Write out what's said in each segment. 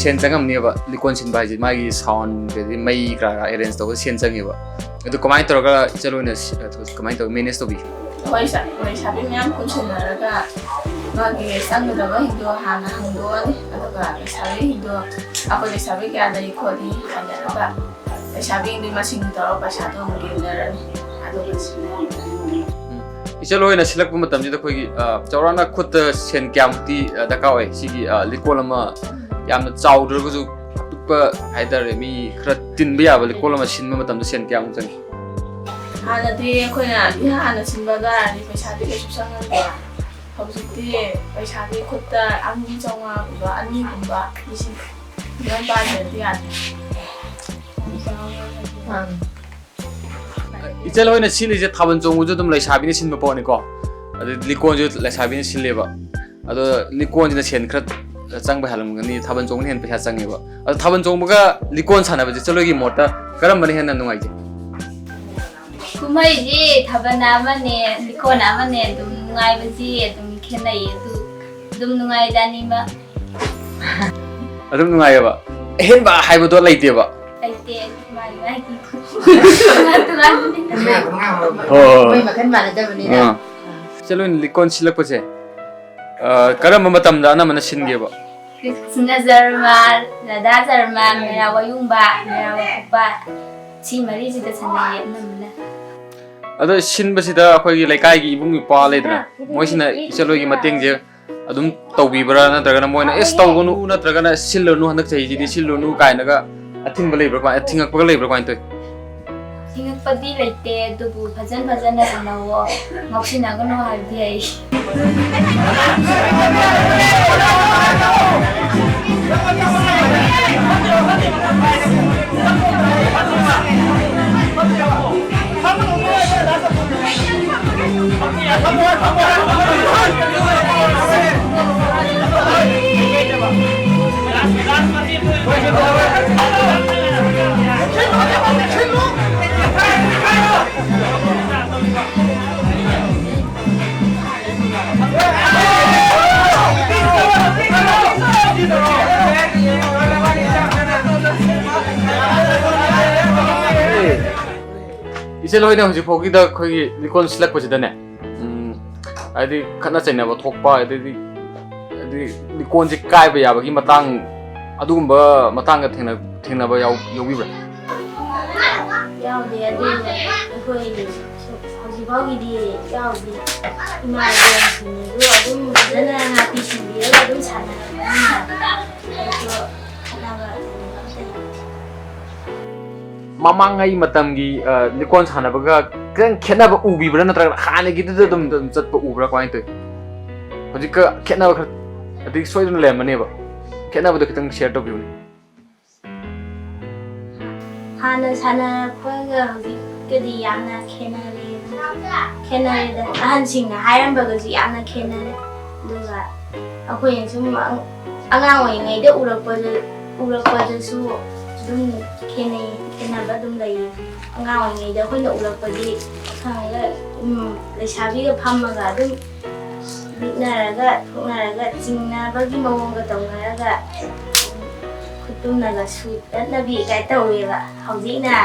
sen changam likon sin bai magi sound be mai kra arrange to sen changiba adu kamai to ga chaloina kamai to manage to bi hoi sabi myam kun sinaraga magi sangdaba hindu hana handu ani aduga sabi hindu ako sabi kya dai khodi hanaraga sabi ndi masing to pasa to ngilarani aduga ichaloina silak matam ji da khoi chawrana khut sen kyamti daka oi sigi likolama yamna chawdr guju tukpa haidar mi khra tinba ya likolama sinma matam da sen kyam chang hana di khoina di hana sinba ga ni paisa di ke susang ga hobjiti paisa di khutta amni chawma ba ani gumba isi yan ba de ya ichaloina sili je thaban chongu ju dum lai sabi ni sinba pawni ko adu likon ju lai sabi ni sileba adu likon ji na sen khra changba halam gani thaban chong hen paisa changeba adu thaban chong ga likon sana ba je chalogi mota karam bani hen na nungai je kumai ji thabana mane likon amane dum nungai ba ji dum khenai du dum nungai dani ma adum nungai ba hen ba haibo do laite ba laite mai mai ki May makan mana daw nila. Chaloin likon silak pa che. Karam matam da na mana singe ba. Nazar ma nada zar ma mera wayung ba mera wa chi mari ji da sanai namna. Ado sin ba sida akhoi gi laikai gi ibung pa leidra. Moi sina chaloi gi mateng je adum tawbi bara na traga na moina es tawgonu na traga na silonu hanak chai ji di silonu kaina ga athing ba leibra kwa athing ak ba leibra kwa intoi. Padi laite dubu bhajan na sanawo maksina gano hardi ai ichaloina hoji phogi da khoi likon silak pa da ne adi khana chaina ba thokpa adi likon ji kai ba ya ba gi matang adugumba matang ga thengna ba yawi bra yaw de adi khoi hoji bagi di yaw di ma ya sini ru adum dana na pi si di adum sana mamangai matam gi likon sana ba ga kan khena ba ubi bra na tra khane gi da dum chat ba ubra kwai to hoji ka khena ba adi soi dun le mane ba khena ba da kitang share to bi ni hana sana khoga hoji kedi yana khenare da han singna hairam ba gi yana khenare duga akhoi sum angang oi ngai da urak pa su dum khenaba dum lai angang oi ngai da khoi na urak pa di khanga lesabi ga phamma ga dum bitnaraga thonaraga chingna ba gi mawong ga tawngaraga kutumna ga su na bi kai tawe ba hauji na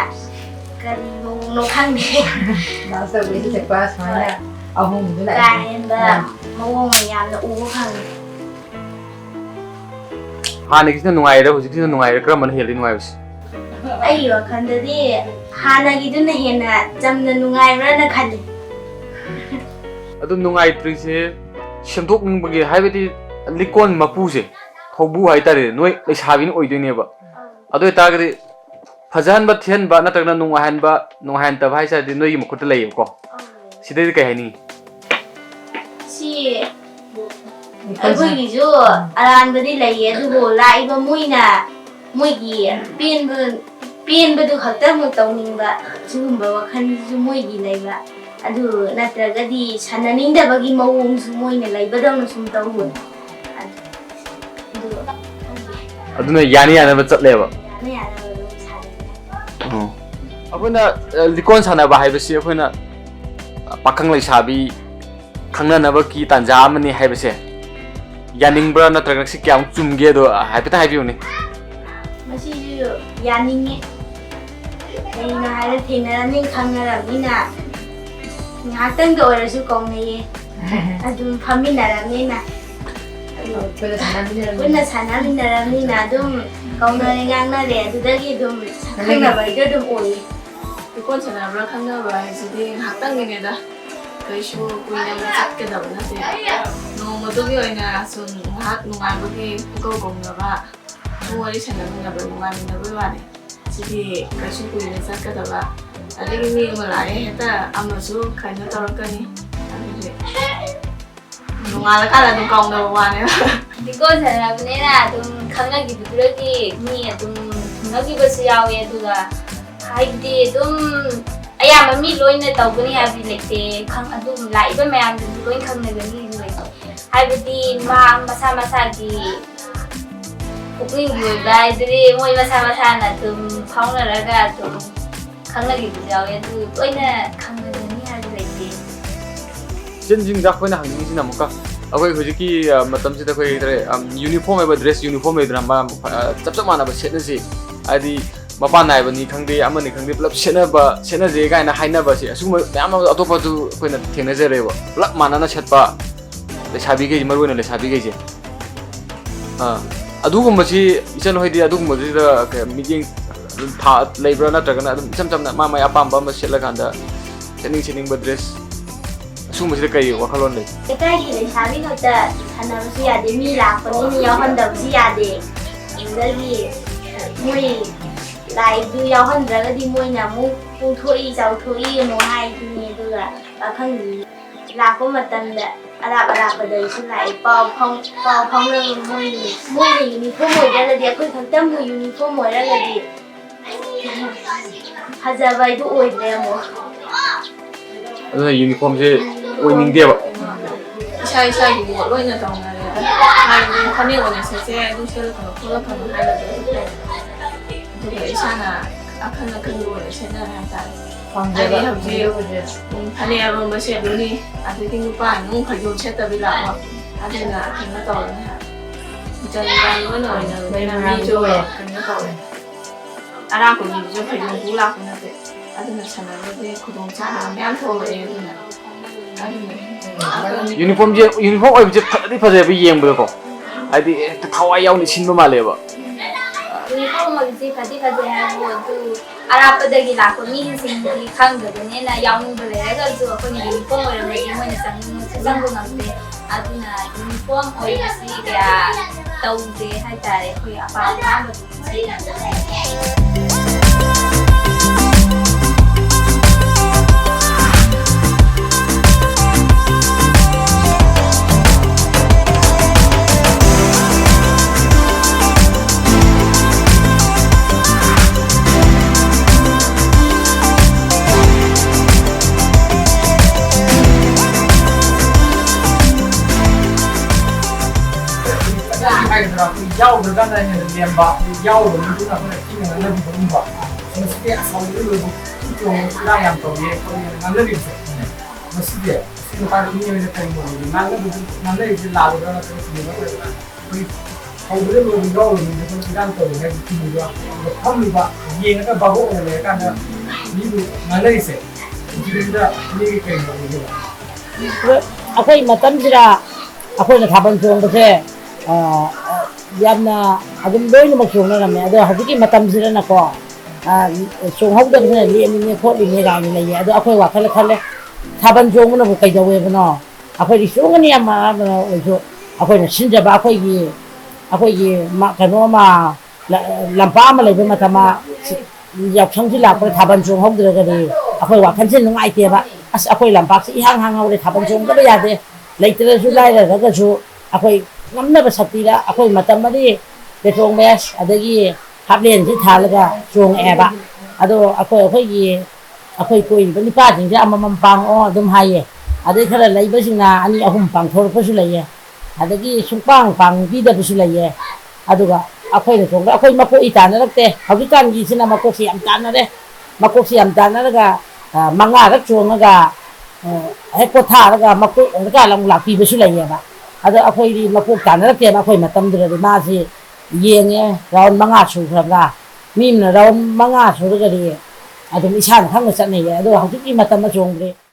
kari no khang de Now so we just pass mana. Ahum dula. ka hen ba mawong yam na u khang hane gi nungai ra hoji ti nungai ra kram man heli nungai bas ai wa khanda di hana gi dun hena jamna nungai ra na khali adum nungai tri se semthok ning bagi haibati likon mapu se thobu hai tare noi lesabi ni oidoi ne ba adoi ta ga fajan ba thian ba na tagna nungahan ta bhai sa di noi gi mukut lai ko sidai kai hani si ai gi jo aran ba di lai du bo lai ba muina mui gi pin ba du khakta mu tawning ba sugum ba wakhan ju mui gi lai ba adu natraga di sananing da bagi mawong su moina lai ba dam sum tawun aduna yani yana ba chatle ba ne ya apuna likon sana ba haibasi apuna pakang leisabi khangna na ba ki tanja amani haibase yaning bra na traga si kyam chumge do haipeta haibiu ni ꯉꯁꯤꯁꯨ ꯌꯥꯅꯤꯡꯉꯦ ꯀꯩꯅꯣ ꯍꯥꯏꯔ ꯊꯦꯡꯅꯔꯝꯅꯤ ꯈꯪꯅꯔꯕꯅꯤꯅ ꯉꯥꯏꯍꯥꯛꯇꯪꯗ ꯑꯣꯏꯔꯁꯨ ꯀꯧꯅꯩꯌꯦ ꯑꯗꯨꯝ ꯐꯝꯃꯤꯟꯅꯔꯕꯅꯤꯅ ꯄꯨꯟꯅ ꯁꯥꯟꯅꯃꯤꯟꯅꯔꯕꯅꯤꯅ ꯑꯗꯨꯝ ꯀꯧꯅꯔꯦ ꯉꯥꯡꯅꯔꯦ ꯑꯗꯨꯗꯒꯤ ꯑꯗꯨꯝ ꯈꯪꯅꯕꯩꯗꯣ ꯑꯗꯨꯝ ꯑꯣꯏꯌꯦ ꯂꯤꯀꯣꯟ ꯁꯥꯟꯅꯕ꯭ꯔꯥ ꯈꯪꯅꯕ ꯍꯥꯏꯁꯤꯗꯤ ꯉꯥꯏꯍꯥꯛꯇꯪꯒꯤꯅꯦꯗ ꯀꯩꯁꯨ ꯀꯨꯏꯅ ꯆꯠꯀꯗꯕ ꯅꯠꯇꯦ ꯅꯣꯡꯃꯗꯨꯒꯤ ꯑꯣꯏꯅ ꯁꯨꯝ ꯉꯥꯏꯍꯥꯛ ꯅꯨꯡꯉꯥꯏꯕꯒꯤ ꯄꯨꯀꯧ ꯀꯧꯅꯕ ꯋꯥꯔꯤ ꯁꯥꯟꯅꯃꯤꯟꯅꯕ ꯅꯨꯡꯉꯥꯏꯃꯤꯟꯅꯕꯒꯤ ꯋꯥꯅꯤ ꯁꯤꯗꯤ ꯀꯩꯁꯨ ꯀꯨꯏꯅ ꯆꯠꯀꯗꯕ ꯑꯗꯒꯤ ꯃꯤ ꯑꯃ ꯂꯥꯛꯑꯦ ꯍꯦꯛꯇ ꯑꯃꯁꯨ ꯀꯩꯅꯣ ꯇꯧꯔꯛꯀꯅꯤ ꯑꯗꯨꯗꯤ ꯅꯣꯡꯉꯥꯜꯂꯀꯥꯟꯗ ꯑꯗꯨꯝ ꯀꯥꯎꯅꯕ ꯋꯥꯅꯦꯕ ꯂꯤꯀꯣꯟ ꯁꯥꯟꯅꯕꯅꯤꯅ ꯑꯗꯨꯝ ꯈꯪꯅꯈꯤꯕꯗꯨꯗꯒꯤ ꯃꯤ ꯑꯗꯨꯝ ꯊꯨꯡꯅꯈꯤꯕꯁꯨ ꯌꯥꯎꯋꯦ ꯑꯗꯨꯒ ꯍꯥꯏꯕꯗꯤ ꯑꯗꯨꯝ ꯑꯌꯥꯝꯕ ꯃꯤ ꯂꯣꯏꯅ ꯇꯧꯒꯅꯤ ꯍꯥꯏꯕꯗꯤ ꯂꯩꯇꯦ ꯑꯗꯨꯝ ꯂꯥꯛꯏꯕ ꯃꯌꯥꯝꯗꯨꯁꯨ ꯂꯣꯏ ꯈꯪꯅꯒꯅꯤ ꯂꯩꯇꯦ ꯍꯥꯏꯕꯗꯤ ꯃꯁꯥ ꯃꯁꯥꯒꯤ ꯄꯨꯛꯅꯤꯡꯒꯤ ꯑꯣꯏꯕ ꯍꯥꯏꯗꯨꯗꯤ ꯃꯣꯏ ꯃꯁꯥ ꯃꯁꯥꯅ ꯑꯗꯨꯝ ꯐꯥꯎꯅꯔꯒ ꯑꯗꯨꯝ ꯈꯪꯅꯈꯤꯕꯁꯨ ꯌꯥꯎꯋꯦ ꯑꯗꯨ ꯂꯣꯏꯅ ꯈꯪꯅꯒꯅꯤ ꯍꯥꯏꯕ ꯂꯩꯇꯦ ꯆꯤꯟꯖꯤꯡꯗ ꯑꯩꯈꯣꯏꯅ ꯍꯪꯅꯤꯡꯉꯤꯁꯤꯅ ꯑꯃꯨꯛꯀ ꯑꯩꯈꯣꯏ ꯍꯧꯖꯤꯛꯀꯤ ꯃꯇꯝꯁꯤꯗ ꯑꯩꯈꯣꯏ ꯌꯨꯅꯤꯐꯣꯔꯝ ꯍꯥꯏꯕ ꯗ꯭ꯔꯦꯁ ꯌꯨꯅꯤꯐꯣꯔꯝ ꯂꯩꯗꯅ ꯆꯞ ꯃꯥꯟꯅꯕ ꯁꯦꯠꯅꯁꯤ ꯍꯥꯏꯗꯤ ꯃꯄꯥꯟ ꯅꯥꯏꯕꯅꯤ ꯈꯪꯗꯦ ꯑꯃꯅꯤ ꯈꯪꯗꯦ ꯄꯨꯂꯞ ꯁꯦꯠꯅꯖꯦ ꯀꯥꯏꯅ ꯍꯥꯏꯅꯕꯁꯦ ꯑꯁꯤꯒꯨꯝꯕ ꯃꯌꯥꯝ ꯑꯃ ꯑꯇꯣꯞꯄꯁꯨ ꯑꯩꯈꯣꯏꯅ ꯊꯦꯡꯅꯖꯔꯦꯕ ꯄꯨꯂꯞ ꯃꯥꯟꯅꯅ ꯁꯦꯠꯄ ꯂꯩꯁꯥꯕꯤꯈꯩ ꯃꯔꯨꯑꯣꯏꯅ ꯂꯩꯁꯥꯕꯤꯈꯩꯁꯦ ꯑꯗꯨꯒꯨꯝꯕꯁꯤ ꯏꯆꯟ ꯍꯣꯏꯗꯤ ꯑꯗꯨꯒꯨꯝꯕꯁꯤꯗ ꯃꯤꯠꯌꯦꯡ ꯂꯩꯕ꯭ꯔꯥ ꯅꯠꯇ꯭ꯔꯒꯅ ꯑꯗꯨꯝ ꯏꯆꯝ ꯆꯝꯅ ꯃꯥꯏ ꯑꯄꯥꯝꯕ ꯑꯃ ꯁꯦꯠꯂꯀꯥꯟꯗ ꯁꯦꯠꯅꯤꯡꯕ ꯗ꯭ꯔꯦꯁ ꯑꯁꯤꯒꯨꯝꯕꯁꯤꯗ ꯀꯩ ꯋꯥꯈꯜꯂꯣꯟ ꯂꯩ? ꯂꯩꯀꯥꯏꯒꯤ ꯂꯩꯁꯥꯕꯤ ꯈꯛꯇ ꯁꯥꯟꯅꯕꯁꯨ ꯌꯥꯗꯦ ꯃꯤ ꯂꯥꯛꯄꯅꯤꯅ ꯌꯥꯎꯍꯟꯗꯕꯁꯨ ꯌꯥꯗꯦ ꯑꯗꯨꯗꯒꯤ ꯃꯣꯏ ꯂꯥꯏꯗꯨ ꯌꯥꯎꯍꯟꯗ꯭ꯔꯒꯗꯤ ꯃꯣꯏꯅ ꯑꯃꯨꯛ ꯄꯨꯊꯣꯛꯏ ꯆꯥꯎꯊꯣꯛꯏ ꯑꯃꯨꯛ ꯍꯥꯏꯗꯨꯅꯤ ꯑꯗꯨꯒ ꯄꯥꯈꯪꯗꯤ ꯂꯥꯛꯄ ꯃꯇꯝꯗ ꯑꯔꯥꯞꯄꯗꯒꯤꯁꯨ ꯂꯥꯛꯑꯦ ꯄꯥꯎ ꯐꯥꯎꯅꯕ ꯃꯣꯏꯅ ꯌꯨꯅꯤꯐꯣꯔꯝ ꯑꯣꯏꯗ꯭ꯔꯒꯗꯤ ꯑꯩꯈꯣꯏ ꯈꯛꯇꯪꯕꯨ ꯌꯨꯅꯤꯐꯣꯔꯝ ꯑꯣꯏꯔꯒꯗꯤ ꯐꯖꯕ ꯍꯥꯏꯗꯨ ꯑꯣꯏꯗ꯭ꯔꯦ ꯑꯃꯨꯛ ꯑꯗꯨꯅ ꯌꯨꯅꯤꯐꯣꯔꯝꯁꯦ ꯑꯣꯏꯅꯤꯡꯗꯦꯕ ꯏꯁꯥꯒꯤ ꯃꯣꯠ ꯂꯣꯏꯅ ꯇꯧꯅꯔꯦꯗ ꯍꯥꯏꯕꯗꯤ ꯐꯅꯦꯛ ꯑꯣꯏꯅ ꯁꯦꯠꯁꯦ ꯑꯗꯨ ꯁꯦꯠꯂꯛꯀꯅꯨ ꯈꯣꯠꯂꯛꯀꯅꯨ ꯍꯥꯏꯕꯗꯨ ꯑꯗꯨꯒ ꯏꯁꯥꯅ ꯑꯈꯟ ꯑꯈꯟꯕ ꯑꯣꯏꯅ ꯁꯦꯠꯅꯔꯦ ꯍꯥꯏꯇꯥꯔꯦ ꯍꯥꯏꯗꯤ ꯍꯧꯖꯤꯛ ꯐꯅꯦꯛ ꯑꯔꯣꯟꯕ ꯁꯦꯠꯂꯨꯅꯤ ꯑꯗꯒꯤ ꯅꯨꯄꯥ ꯅꯨꯡ ꯐꯩꯖꯣꯝ ꯁꯦꯠꯇꯕꯤ ꯂꯥꯛꯄ ꯑꯗꯨꯅ ꯀꯩꯅꯣ ꯇꯧꯔꯅꯤ ꯖꯟꯖꯥꯟ ꯂꯣꯏꯅ ꯑꯣꯏꯅꯕꯅꯤꯅ ꯃꯤꯁꯨ ꯀꯩꯅꯣ ꯇꯧꯔꯦ ꯑꯔꯥꯞꯄ ꯃꯤꯗꯨꯁꯨ ꯐꯩꯖꯣꯝ ꯂꯥꯛꯄ ꯅꯠꯇꯦ ꯑꯗꯨꯅ ꯁꯥꯟꯅꯕꯗꯤ ꯈꯨꯗꯣꯡꯆꯥꯗꯕ ꯃꯌꯥꯝ ꯊꯣꯛꯂꯛꯑꯦ ꯑꯗꯨꯅ ꯌꯨꯅꯤꯐꯣꯔꯝ ꯑꯣꯏꯕꯁꯦ ꯐꯖꯩꯕ ꯌꯦꯡꯕꯗꯀꯣ ꯍꯥꯏꯗꯤ ꯍꯦꯛꯇ ꯊꯋꯥꯏ ꯌꯥꯎꯅ ꯁꯤꯟꯕ ꯃꯥꯜꯂꯦꯕ ꯌꯨꯅꯤꯐꯣꯔꯝ ꯑꯣꯏꯕꯁꯤ ꯐꯖꯩ ꯍꯥꯏꯕꯨ ꯑꯗꯨ ꯑꯔꯥꯞꯄꯗꯒꯤ ꯂꯥꯛꯄ ꯃꯤꯁꯤꯡꯗꯤ ꯈꯪꯗꯕꯅꯤꯅ ꯌꯥꯎꯅꯤꯡꯕ ꯂꯩꯔꯒꯁꯨ ꯑꯩꯈꯣꯏꯅ ꯌꯨꯅꯤꯐꯣꯔꯝ ꯑꯣꯏꯔꯝꯃꯗꯤ ꯃꯣꯏꯅ ꯆꯪꯕ ꯉꯝꯗꯦ ꯑꯗꯨꯅ ꯌꯨꯅꯤꯐꯣꯔꯝ ꯑꯣꯏꯕꯁꯤ ꯀꯌꯥ ꯇꯧꯗꯦ ꯍꯥꯏꯇꯥꯔꯦ ꯑꯩꯈꯣꯏ ꯑꯄꯥꯝꯕꯗꯨ ꯌꯥꯎꯗ꯭ꯔꯀꯥꯟꯗ ꯍꯦꯟꯅ ꯂꯦꯝꯕ ꯌꯥꯎꯗꯕ ꯃꯤꯗꯨꯅ ꯑꯩꯈꯣꯏꯅ ꯊꯤꯅ ꯉꯥꯡꯅꯕꯤꯕꯒꯨꯝꯕ ꯃꯁꯤꯗꯤ ꯑꯁꯥꯎꯕ ꯂꯣꯏꯕ ꯆꯣꯡꯕ ꯏꯔꯥꯡ ꯌꯥꯝ ꯇꯧꯋꯦ ꯑꯩꯈꯣꯏꯅ ꯉꯥꯡꯅꯕꯤꯕꯁꯦ ꯃꯁꯤꯁꯦ ꯁꯤ ꯅꯨꯄꯥꯗ ꯃꯤ ꯑꯣꯏꯅ ꯀꯔꯤ ꯃꯣꯠꯂꯦ ꯉꯥꯡꯅꯔꯤꯕꯁꯦ ꯂꯥꯜꯂꯕ꯭ꯔꯥ ꯅꯠꯇ꯭ꯔꯒ ꯆꯨꯝꯕ꯭ꯔꯥ ꯅꯠꯇ꯭ꯔꯒ ꯑꯩꯈꯣꯏ ꯍꯧꯕꯗ ꯂꯣꯏꯕ ꯌꯥꯎꯔꯕꯅꯤꯅ ꯑꯩꯈꯣꯏ ꯏꯔꯥꯡ ꯇꯧꯋꯦ ꯍꯥꯏꯕ ꯊꯤꯕꯤꯕ ꯑꯗꯨꯒ ꯐꯝꯂꯤꯕ ꯌꯦꯡꯉꯒ ꯚꯥꯕꯣꯛ ꯑꯣꯏꯅ ꯂꯩꯔꯀꯥꯟꯗ ꯃꯤꯕꯨ ꯉꯥꯡꯅꯔꯤꯁꯦ ꯁꯤꯗꯩꯗ ꯃꯤꯒꯤ ꯀꯔꯤ ꯃꯣꯠꯂꯦꯕ ꯑꯩꯈꯣꯏ ꯃꯇꯝꯁꯤꯗ ꯑꯩꯈꯣꯏꯅ ꯊꯥꯕꯜ ꯆꯣꯡꯕꯁꯦ ꯌꯥꯝꯅ ꯑꯗꯨꯝ ꯂꯣꯏꯅꯃꯛ ꯆꯣꯡꯅꯔꯝꯃꯦ ꯑꯗꯣ ꯍꯧꯖꯤꯛꯀꯤ ꯃꯇꯝꯁꯤꯗꯅꯀꯣ ꯆꯣꯡꯍꯧꯗꯕꯁꯤꯅ ꯂꯦꯝꯃꯤꯅꯦ ꯈꯣꯠꯂꯤꯅꯦ ꯀꯥꯏꯅ ꯂꯩꯌꯦ ꯑꯗꯣ ꯑꯩꯈꯣꯏ ꯋꯥꯈꯜ ꯈꯜꯂꯦ ꯊꯥꯕꯜ ꯆꯣꯡꯕꯅꯕꯨ ꯀꯩꯗꯧꯋꯦꯕꯅꯣ ꯑꯩꯈꯣꯏꯗꯤ ꯆꯣꯡꯒꯅꯤ ꯌꯥꯝ ꯑꯣꯏꯁꯨ ꯑꯩꯈꯣꯏꯅ ꯁꯤꯟꯖꯕ ꯑꯩꯈꯣꯏꯒꯤ ꯀꯩꯅꯣ ꯑꯃ ꯂꯝꯄꯥꯛ ꯑꯃ ꯂꯩꯕ ꯃꯇꯝ ꯌꯥꯎꯁꯪꯁꯤ ꯂꯥꯛꯄꯗ ꯊꯥꯕꯜ ꯆꯣꯡꯍꯧꯗ꯭ꯔꯒꯗꯤ ꯑꯩꯈꯣꯏ ꯋꯥꯈꯜꯁꯦ ꯅꯨꯡꯉꯥꯏꯇꯦꯕ ꯑꯁ ꯑꯩꯈꯣꯏ ꯂꯝꯄꯥꯛꯁꯤ ꯏꯍꯥꯡ ꯍꯥꯡꯍꯧꯔꯦ ꯊꯥꯕꯜ ꯆꯣꯡꯗꯕ ꯌꯥꯗꯦ ꯂꯩꯇ꯭ꯔꯁꯨ ꯂꯥꯏꯔꯔꯒꯁꯨ ꯑꯩꯈꯣꯏ ꯉꯝꯅꯕ ꯁꯛꯇꯤꯗ ꯑꯩꯈꯣꯏ ꯃꯇꯝꯗꯤ ꯄꯦꯇ꯭ꯔꯣꯜ ꯒ꯭ꯌꯥꯁ ꯑꯗꯒꯤ ꯍꯥꯞꯂꯦꯟꯁꯤ ꯊꯥꯜꯂꯒ ꯆꯣꯡꯉꯛꯑꯦꯕ ꯑꯗꯣ ꯑꯩꯈꯣꯏ ꯀꯣꯏꯔꯤꯕ ꯅꯨꯄꯥꯁꯤꯡꯁꯦ ꯑꯃꯃꯝ ꯄꯥꯡꯉꯛꯑꯣ ꯑꯗꯨꯝ ꯍꯥꯏꯌꯦ ꯑꯗꯩ ꯈꯔ ꯂꯩꯕꯁꯤꯡꯅ 2-3 ꯄꯥꯡꯊꯣꯔꯛꯄꯁꯨ ꯂꯩꯌꯦ ꯑꯗꯒꯤ ꯁꯨꯡꯄꯥꯡ ꯄꯤꯗꯕꯁꯨ ꯂꯩꯌꯦ ꯑꯗꯨꯒ ꯑꯩꯈꯣꯏꯅ ꯆꯣꯡꯕ ꯑꯩꯈꯣꯏ ꯃꯀꯣꯛ ꯇꯥꯟꯅꯔꯛꯇꯦ ꯍꯧꯖꯤꯛꯀꯥꯟꯒꯤꯁꯤꯅ ꯃꯀꯣꯛꯁꯤ ꯌꯥꯝ ꯇꯥꯟꯅꯔꯦ ꯃꯀꯣꯛꯁꯤ ꯌꯥꯝ ꯇꯥꯟꯅꯔꯒ 5ꯔꯛ ꯆꯣꯡꯉꯒ ꯍꯦꯛ ꯄꯣꯊꯥꯔꯒ ꯃꯀꯣꯛ ꯑꯃꯨꯛ ꯂꯥꯛꯄꯤꯕꯁꯨ ꯂꯩꯌꯦꯕ ꯑꯗꯣ ꯑꯩꯈꯣꯏꯗꯤ ꯃꯀꯣꯛ ꯇꯥꯟꯅꯔꯛꯇꯦꯕ ꯑꯩꯈꯣꯏ ꯃꯇꯝꯗꯨꯗꯗꯤ ꯃꯥꯁꯤ ꯌꯦꯡꯉꯦ ꯔꯥꯎꯟ 5 ꯁꯨꯈ꯭ꯔꯕ꯭ꯔꯥ ꯃꯤ ꯑꯃꯅ ꯔꯥꯎꯟ 5 ꯁꯨꯔꯒꯗꯤ ꯑꯗꯨꯝ ꯏꯁꯥꯅ ꯈꯪꯅ ꯆꯠꯅꯩꯌꯦ ꯑꯗꯣ ꯍꯧꯖꯤꯛꯀꯤ ꯃꯇꯝ ꯆꯣꯡꯗ꯭ꯔꯦ